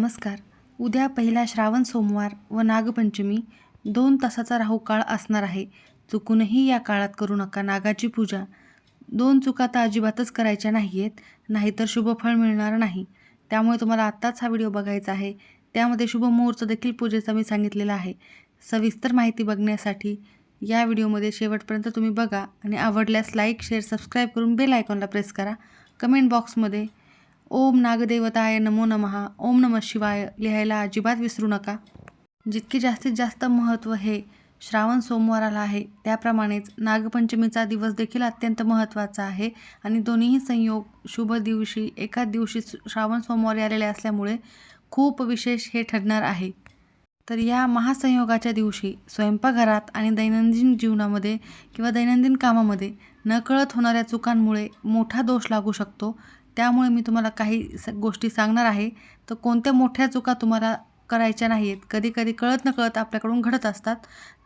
नमस्कार. उद्या पहिला श्रावण सोमवार व नागपंचमी 2 तासाचा राहुकाळ असणार आहे. चुकूनही या काळात करू नका नागाची पूजा. 2 चुका तर अजिबातच करायच्या नाही आहेत, नाहीतर शुभफळ मिळणार नाही. त्यामुळे तुम्हाला आत्ताच हा व्हिडिओ बघायचा आहे. त्यामध्ये शुभ मुहूर्त देखील पूजेचा मी सांगितलेला आहे. सविस्तर माहिती बघण्यासाठी या व्हिडिओमध्ये शेवटपर्यंत तुम्ही बघा आणि आवडल्यास लाईक, शेअर, सबस्क्राईब करून बेल आयकॉनला प्रेस करा. कमेंट बॉक्समध्ये ओम नागदेवताय नमो नमः, ओम नमः शिवाय लिहायला अजिबात विसरू नका. जितके जास्तीत जास्त महत्त्व हे श्रावण सोमवाराला आहे, त्याप्रमाणेच नागपंचमीचा दिवस देखील अत्यंत महत्त्वाचा आहे आणि दोन्हीही संयोग शुभ दिवशी एकाच दिवशी श्रावण सोमवारी आलेले असल्यामुळे खूप विशेष हे ठरणार आहे. तर या महासंयोगाच्या दिवशी स्वयंपाकघरात आणि दैनंदिन जीवनामध्ये किंवा दैनंदिन कामामध्ये नकळत होणाऱ्या चुकांमुळे मोठा दोष लागू शकतो. त्यामुळे मी तुम्हाला काही गोष्टी सांगणार आहे. तर कोणत्या मोठ्या चुका तुम्हाला करायच्या नाही आहेत, कधी कधी कळत नकळत आपल्याकडून घडत असतात,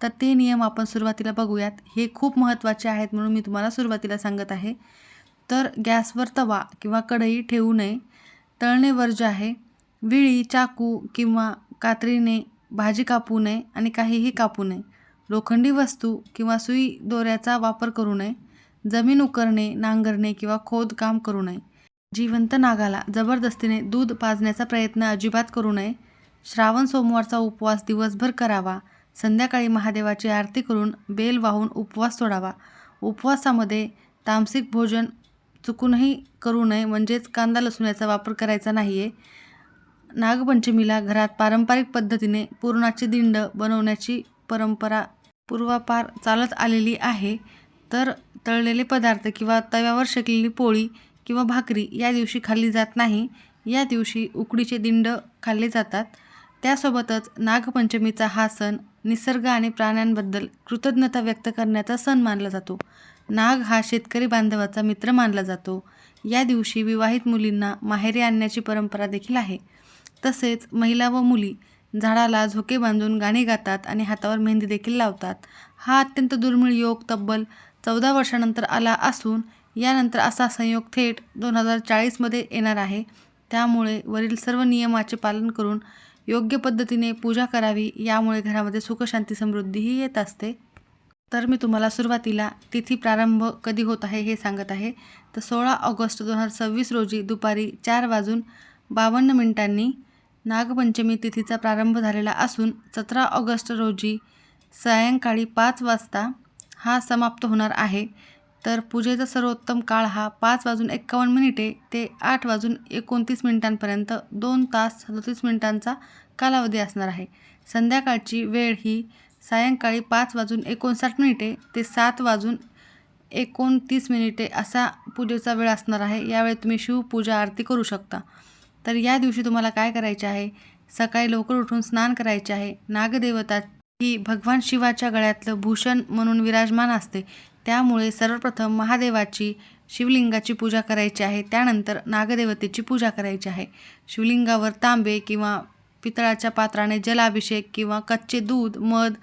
तर ते नियम आपण सुरुवातीला बघूयात. हे खूप महत्त्वाचे आहेत म्हणून मी तुम्हाला सुरुवातीला सांगत आहे. तर गॅसवर तवा किंवा कढई ठेवू नये, तळणे वर्ज्य आहे. विळी, चाकू किंवा कात्रीने भाजी कापू नये आणि काहीही कापू नये. लोखंडी वस्तू किंवा सुई दोऱ्याचा वापर करू नये. जमीन उकरणे, नांगरणे किंवा खोदकाम करू नये. जिवंत नागाला जबरदस्तीने दूध पाजण्याचा प्रयत्न अजिबात करू नये. श्रावण सोमवारचा उपवास दिवसभर करावा. संध्याकाळी महादेवाची आरती करून बेल वाहून उपवास सोडावा. उपवासामध्ये तामसिक भोजन चुकूनही करू नये, म्हणजेच कांदा लसूणाचा वापर करायचा नाही आहे. नागपंचमीला घरात पारंपरिक पद्धतीने पुरणाची दिंड बनवण्याची परंपरा पूर्वापार चालत आलेली आहे. तर तळलेले पदार्थ किंवा तव्यावर शेकलेली पोळी किंवा भाकरी या दिवशी खाल्ली जात नाही. या दिवशी उकडीचे दिंड खाल्ले जातात. त्यासोबतच नागपंचमीचा हा सण निसर्ग आणि प्राण्यांबद्दल कृतज्ञता व्यक्त करण्याचा सण मानला जातो. नाग हा शेतकरी बांधवाचा मित्र मानला जातो. या दिवशी विवाहित मुलींना माहेरी आणण्याची परंपरा देखील आहे. तसेच महिला व मुली झाडाला झोके बांधून गाणी गातात आणि हातावर मेहंदी देखील लावतात. हा अत्यंत दुर्मिळ योग तब्बल 14 वर्षानंतर आला असून यानंतर असा संयोग थेट 2040मध्ये येणार आहे. त्यामुळे वरील सर्व नियमाचे पालन करून योग्य पद्धतीने पूजा करावी. यामुळे घरामध्ये सुख, शांती, समृद्धीही येत असते. तर मी तुम्हाला सुरुवातीला तिथी प्रारंभ कधी होत आहे हे सांगत आहे. तर 16 ऑगस्ट 2026 रोजी दुपारी 4:52 नागपंचमी तिथीचा प्रारंभ झालेला असून 17 ऑगस्ट रोजी सायंकाळी 5 वाजता हा समाप्त होणार आहे. तर पूजेचा सर्वोत्तम काळ हा 5:51 ते 8:29 2 तास 37 मिनिटांचा कालावधी असणार आहे. संध्याकाळची वेळ ही सायंकाळी 5:59 ते 7:29 असा पूजेचा वेळ असणार आहे. यावेळी तुम्ही शिवपूजा आरती करू शकता. तर या दिवशी तुम्हाला काय करायचे आहे, सकाळी लवकर उठून स्नान करायचे आहे. नागदेवता ही भगवान शिवाच्या गळ्यातलं भूषण म्हणून विराजमान असते. त्यामुळे सर्वप्रथम महादेवाची शिवलिंगाची पूजा करायची आहे. त्यानंतर नागदेवतेची पूजा करायची आहे. शिवलिंगावर तांबे किंवा पितळाच्या पात्राने जलाभिषेक किंवा कच्चे दूध, मध,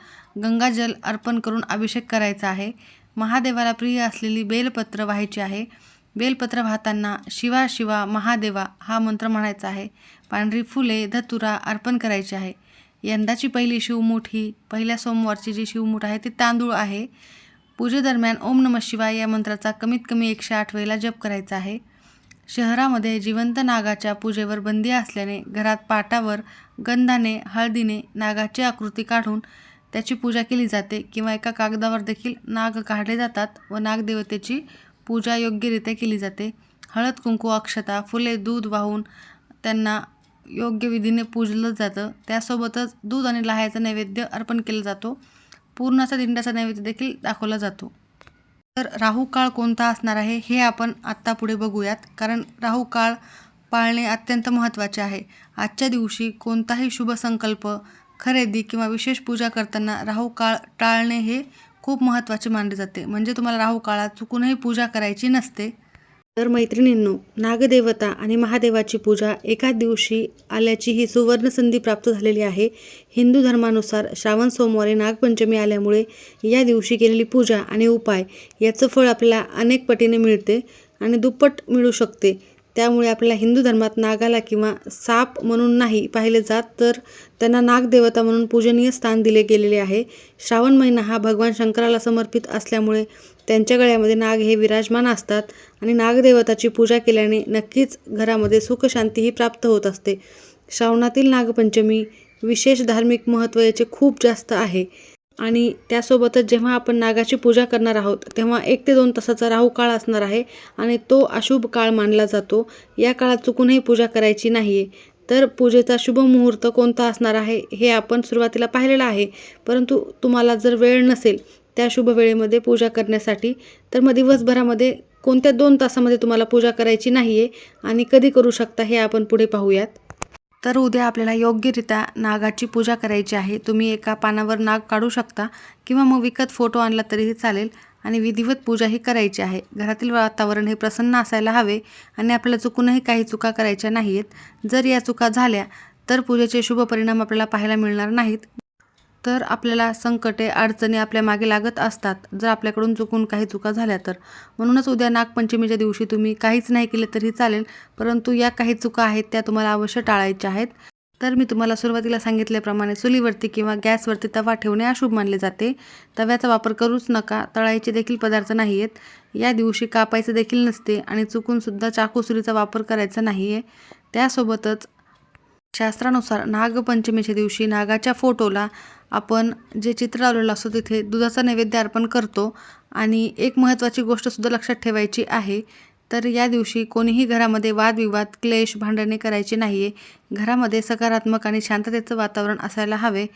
गंगाजल अर्पण करून अभिषेक करायचा आहे. महादेवाला प्रिय असलेली बेलपत्र वाहायची आहे. बेलपत्र वाहताना शिवा शिवा महादेवा हा मंत्र म्हणायचा आहे. पांढरी फुले, धतुरा अर्पण करायची आहे. यंदाची पहिली शिवमूठ ही पहिल्या सोमवारची जी शिवमूठ आहे ती तांदूळ आहे. पूजेदरम्यान ओम नमः शिवाय या मंत्राचा कमीत कमी 108 वेळेला जप करायचा आहे. शहरामध्ये जिवंत नागाच्या पूजेवर बंदी असल्याने घरात पाटावर गंधाने, हळदीने नागाची आकृती काढून त्याची पूजा केली जाते किंवा एका कागदावर देखील नाग काढले जातात व नागदेवतेची पूजा योग्यरित्या केली जाते. हळद, कुंकू, अक्षता, फुले, दूध वाहून त्यांना योग्य विधीने पूजलं जातं. त्यासोबतच दूध आणि लाह्याचा नैवेद्य अर्पण केला जातो. पूर्णाचा दिंडाचा नैवेद्य देखील दाखवला जातो. तर राहुकाळ कोणता असणार आहे हे आपण आत्ता पुढे बघूयात, कारण राहुकाळ पाळणे अत्यंत महत्त्वाचे आहे. आजच्या दिवशी कोणताही शुभ संकल्प, खरेदी किंवा विशेष पूजा करताना राहुकाळ टाळणे हे खूप महत्त्वाचे मानले जाते. म्हणजे तुम्हाला राहुकाळात चुकूनही पूजा करायची नसते. तर मैत्रिणींनो, नागदेवता आणि महादेवाची पूजा एकाच दिवशी आल्याची ही सुवर्ण संधी प्राप्त झालेली आहे. हिंदू धर्मानुसार श्रावण सोमवारी नागपंचमी आल्यामुळे या दिवशी केलेली पूजा आणि उपाय याचं फळ आपल्याला अनेक पटीने मिळते आणि दुप्पट मिळू शकते. त्यामुळे आपल्या हिंदू धर्मात नागाला किंवा साप म्हणून नाही पाहिले जात, तर त्यांना नागदेवता म्हणून पूजनीय स्थान दिले गेलेले आहे. श्रावण महिना हा भगवान शंकराला समर्पित असल्यामुळे त्यांच्या गळ्यामध्ये नाग हे विराजमान असतात आणि नागदेवताची पूजा केल्याने नक्कीच घरामध्ये सुखशांतीही प्राप्त होत असते. श्रावणातील नागपंचमी विशेष धार्मिक महत्त्व याचे खूप जास्त आहे आणि त्यासोबतच जेव्हा आपण नागाची पूजा करणार आहोत तेव्हा 1 ते 2 तासाचा राहू काळ असणार आहे आणि तो अशुभ काळ मानला जातो. या काळात चुकूनही पूजा करायची नाही आहे. तर पूजेचा शुभ मुहूर्त कोणता असणार आहे हे आपण सुरुवातीला पाहिलेलं आहे, परंतु तुम्हाला जर वेळ नसेल त्या शुभ वेळेमध्ये पूजा करण्यासाठी, तर मग दिवसभरामध्ये कोणत्या 2 तासामध्ये तुम्हाला पूजा करायची नाही आहे आणि कधी करू शकता हे आपण पुढे पाहूयात. तर उद्या आपल्याला योग्यरित्या नागाची पूजा करायची आहे. तुम्ही एका पानावर नाग काढू शकता किंवा मग विकत फोटो आणला तरीही चालेल आणि विधिवत पूजाही करायची आहे. घरातील वातावरण हे प्रसन्न असायला हवे आणि आपल्याला चुकूनही काही चुका करायच्या नाही आहेत. जर या चुका झाल्या तर पूजेचे शुभ परिणाम आपल्याला पाहायला मिळणार नाहीत. तर आपल्याला संकटे, अडचणी आपल्या मागे लागत असतात जर आपल्याकडून चुकून काही चुका झाल्या तर. म्हणूनच उद्या नागपंचमीच्या दिवशी तुम्ही काहीच नाही केले तरी चालेल, परंतु या काही चुका आहेत त्या तुम्हाला अवश्य टाळायच्या आहेत. तर मी तुम्हाला सुरुवातीला सांगितल्याप्रमाणे चुलीवरती किंवा गॅसवरती तवा ठेवणे अशुभ मानले जाते. तव्याचा वापर करूच नका. तळायचे देखील पदार्थ नाही आहेत. या दिवशी कापायचे देखील नसते आणि चुकूनसुद्धा चाकू सुरीचा वापर करायचा नाही आहे. त्यासोबतच शास्त्रानुसार नागपंचमीच्या दिवशी नागाच्या फोटोला आपण जे चित्र लावलेलं असतो तिथे दुधाचा नैवेद्य अर्पण करतो. आणि एक महत्त्वाची गोष्टसुद्धा लक्षात ठेवायची आहे, तर या दिवशी कोणीही घरामध्ये वादविवाद, क्लेश, भांडणे करायची नाही आहे. घरामध्ये सकारात्मक आणि शांततेचं वातावरण असायला हवे.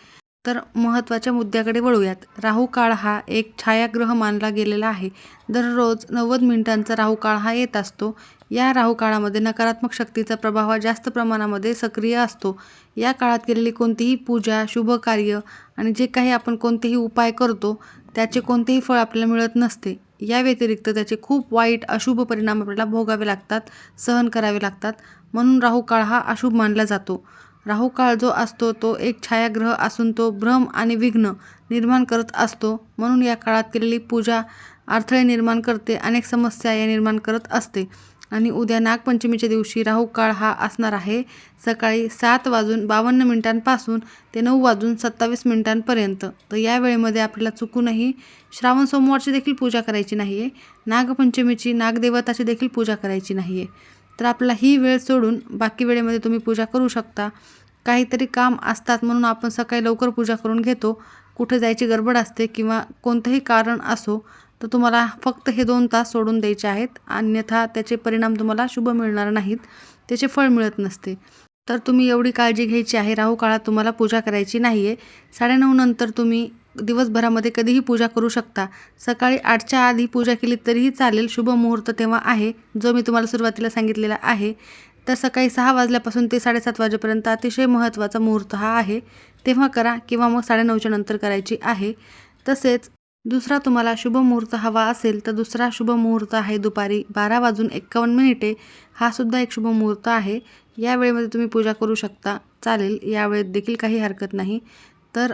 तर महत्त्वाच्या मुद्द्याकडे वळूयात. राहू काळ हा एक छायाग्रह मानला गेलेला आहे. दररोज 90 मिनिटांचा राहू काळ हा येत असतो. या राहू काळामध्ये नकारात्मक शक्तीचा प्रभाव हा जास्त प्रमाणामध्ये सक्रिय असतो. या काळात केलेली कोणतीही पूजा, शुभ कार्य आणि जे काही आपण कोणतेही उपाय करतो त्याचे कोणतेही फळ आपल्याला मिळत नसते. या व्यतिरिक्त त्याचे खूप वाईट अशुभ परिणाम आपल्याला भोगावे लागतात, सहन करावे लागतात. म्हणून राहू काळ हा अशुभ मानला जातो. राहू काळ जो असतो तो एक छायाग्रह असून तो भ्रम आणि विघ्न निर्माण करत असतो. म्हणून या काळात केलेली पूजा अडथळे निर्माण करते, अनेक समस्या या निर्माण करत असते. आणि उद्या नागपंचमीच्या दिवशी राहू काळ हा असणार आहे सकाळी 7:52 ते 9:27 तर या वेळेमध्ये आपल्याला चुकूनही श्रावण सोमवारची देखील पूजा करायची नाही आहे. नागपंचमीची, नागदेवताची देखील पूजा करायची नाही आहे. तर आपल्याला ही वेळ सोडून बाकी वेळेमध्ये तुम्ही पूजा करू शकता. काहीतरी काम असतात म्हणून आपण सकाळी लवकर पूजा करून घेतो. कुठे जायची गडबड असते किंवा कोणतंही कारण असो तर तुम्हाला फक्त हे 2 तास सोडून द्यायचे आहेत. अन्यथा त्याचे परिणाम तुम्हाला शुभ मिळणार नाहीत, त्याचे फळ मिळत नसते. तर तुम्ही एवढी काळजी घ्यायची आहे. राहू काळात तुम्हाला पूजा करायची नाही आहे. 9:30 नंतर तुम्ही दिवसभरामध्ये कधीही पूजा करू शकता. सकाळी 8च्या आधी पूजा केली तरीही चालेल. शुभ मुहूर्त तेव्हा आहे, जो मी तुम्हाला सुरुवातीला सांगितलेला आहे. तर सकाळी 6 वाजल्यापासून ते 7:30 वाजेपर्यंत अतिशय महत्त्वाचा मुहूर्त हा आहे. तेव्हा करा किंवा मग 9:30च्या नंतर करायची आहे. तसेच दुसरा तुम्हाला शुभ मुहूर्त हवा असेल तर दुसरा शुभ मुहूर्त आहे दुपारी 12:51 हा सुद्धा एक शुभ मुहूर्त आहे. या वेळेमध्ये तुम्ही पूजा करू शकता, चालेल. या वेळेत देखील काही हरकत नाही. तर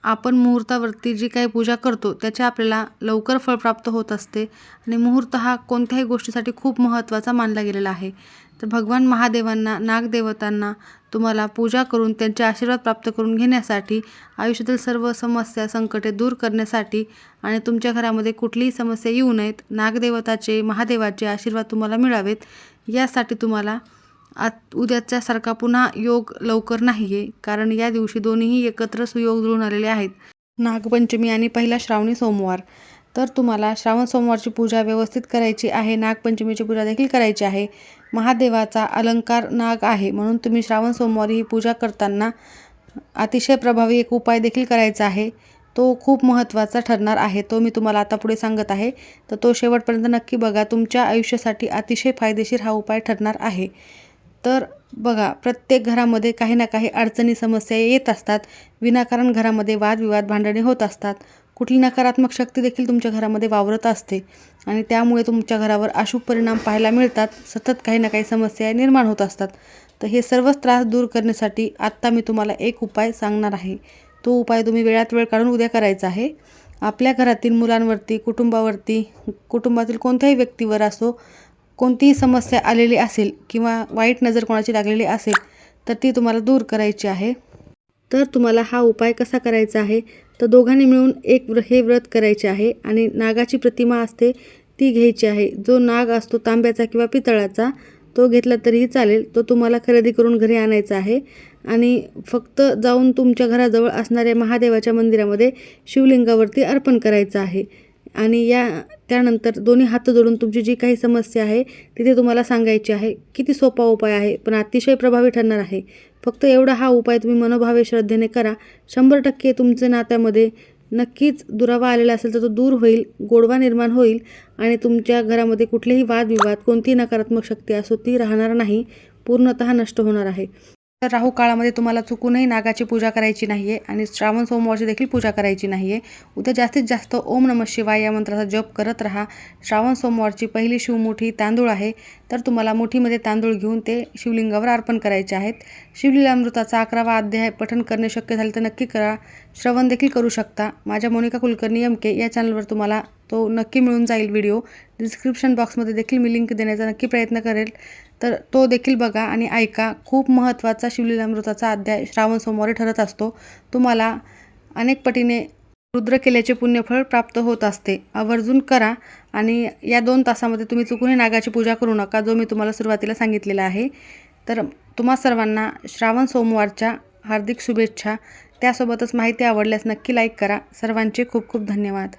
आपण मुहूर्तावरती जी काही पूजा करतो त्याचे आपल्याला लवकर फळ प्राप्त होत असते आणि मुहूर्त हा कोणत्याही गोष्टीसाठी खूप महत्त्वाचा मानला गेलेला आहे. तर भगवान महादेवांना, नागदेवतांना तुम्हाला पूजा करून त्यांचे आशीर्वाद प्राप्त करून घेण्यासाठी, आयुष्यातील सर्व समस्या, संकटे दूर करण्यासाठी आणि तुमच्या घरामध्ये कुठलीही समस्या येऊ नयेत, नागदेवताचे, महादेवाचे आशीर्वाद तुम्हाला मिळावेत, यासाठी तुम्हाला उद्याच्यासारखा पुन्हा योग लवकर नाही आहे. कारण या दिवशी दोन्हीही एकत्र सुयोग जुळून आलेले आहेत, नागपंचमी आणि पहिला श्रावणी सोमवार. तर तुम्हाला श्रावण सोमवारची पूजा व्यवस्थित करायची आहे. नागपंचमीची पूजा देखील करायची आहे. महादेवाचा अलंकार नाग आहे, म्हणून तुम्ही श्रावण सोमवारी ही पूजा करताना अतिशय प्रभावी एक उपाय देखील करायचा आहे. तो खूप महत्त्वाचा ठरणार आहे. तो मी तुम्हाला आता पुढे सांगत आहे, तर तो शेवटपर्यंत नक्की बघा. तुमच्या आयुष्यासाठी अतिशय फायदेशीर हा उपाय ठरणार आहे. तर बघा, प्रत्येक घरामध्ये काही ना काही अडचणी, समस्या येत असतात. विनाकारण घरामध्ये वादविवाद, भांडणे होत असतात. कुठली नकारात्मक शक्ती देखील तुमच्या घरामध्ये वावरत असते आणि त्यामुळे तुमच्या घरावर अशुभ परिणाम पाहायला मिळतात. सतत काही ना काही समस्या निर्माण होत असतात. तर हे सर्वच त्रास दूर करण्यासाठी आत्ता मी तुम्हाला एक उपाय सांगणार आहे. तो उपाय तुम्ही वेळात वेळ काढून उद्या करायचा आहे. आपल्या घरातील मुलांवरती, कुटुंबावरती, कुटुंबातील कोणत्याही व्यक्तीवर असो, कोणतीही समस्या आलेली असेल किंवा वाईट नजर कोणाची लागलेली असेल तर ती तुम्हाला दूर करायची आहे. तर तुम्हाला हा उपाय कसा करायचा आहे, तर दोघांनी मिळून हे व्रत करायचे आहे आणि नागाची प्रतिमा असते ती घ्यायची आहे. जो नाग असतो तांब्याचा किंवा पितळाचा तो घेतला तरीही चालेल. तो तुम्हाला खरेदी करून घरी आणायचा आहे आणि फक्त जाऊन तुमच्या घराजवळ असणाऱ्या महादेवाच्या मंदिरामध्ये शिवलिंगावरती अर्पण करायचं आहे. आणि त्यानंतर दोन्ही हात जोडून तुमची जी काही समस्या आहे तिथे तुम्हाला सांगायची आहे. किती सोपा उपाय आहे पण अतिशय प्रभावी ठरणार आहे. फक्त एवढा हा उपाय तुम्ही मनोभावे श्रद्धेने करा. 100% तुमच्या नात्यामध्ये नक्कीच दुरावा आलेला असेल तर तो दूर होईल, गोडवा निर्माण होईल आणि तुमच्या घरामध्ये कुठलेही वादविवाद, कोणतीही नकारात्मक शक्ती असो ती राहणार नाही, पूर्णतः नष्ट होणार आहे. तर राहू काळामध्ये तुम्हाला चुकूनही नागाची पूजा करायची नाही आहे आणि श्रावण सोमवारची देखील पूजा करायची नाही आहे. उद्या जास्तीत जास्त ओम नमः शिवाय या मंत्राचा जप करत राहा. श्रावण सोमवारची पहिली शिवमुठी तांदूळ आहे, तर तुम्हाला मुठीमध्ये तांदूळ घेऊन ते शिवलिंगावर अर्पण करायचे आहेत. शिवलीलामृताचा 11वा अध्याय पठण करणे शक्य झाले तर नक्की करा. श्रवण देखील करू शकता. माझ्या मोनिका कुलकर्णी MK या चॅनलवर तुम्हाला तो नक्की मिळून जाईल व्हिडिओ. डिस्क्रिप्शन बॉक्समध्ये देखील मी लिंक देण्याचा नक्की प्रयत्न करेल, तर तो देखील बघा आणि ऐका. खूप महत्त्वाचा शिवलीलामृताचा अध्याय श्रावण सोमवारी ठरत असतो. तुम्हाला अनेक पटीने रुद्र केल्याचे पुण्यफळ प्राप्त होत असते. आवर्जून करा आणि या 2 तासामध्ये तुम्ही चुकूनही नागाची पूजा करू नका, जो मी तुम्हाला सुरुवातीला सांगितलेला आहे. तर तुम्हा सर्वांना श्रावण सोमवारच्या हार्दिक शुभेच्छा. त्यासोबतच माहिती आवडल्यास नक्की लाईक करा. सर्वांचे खूप खूप धन्यवाद.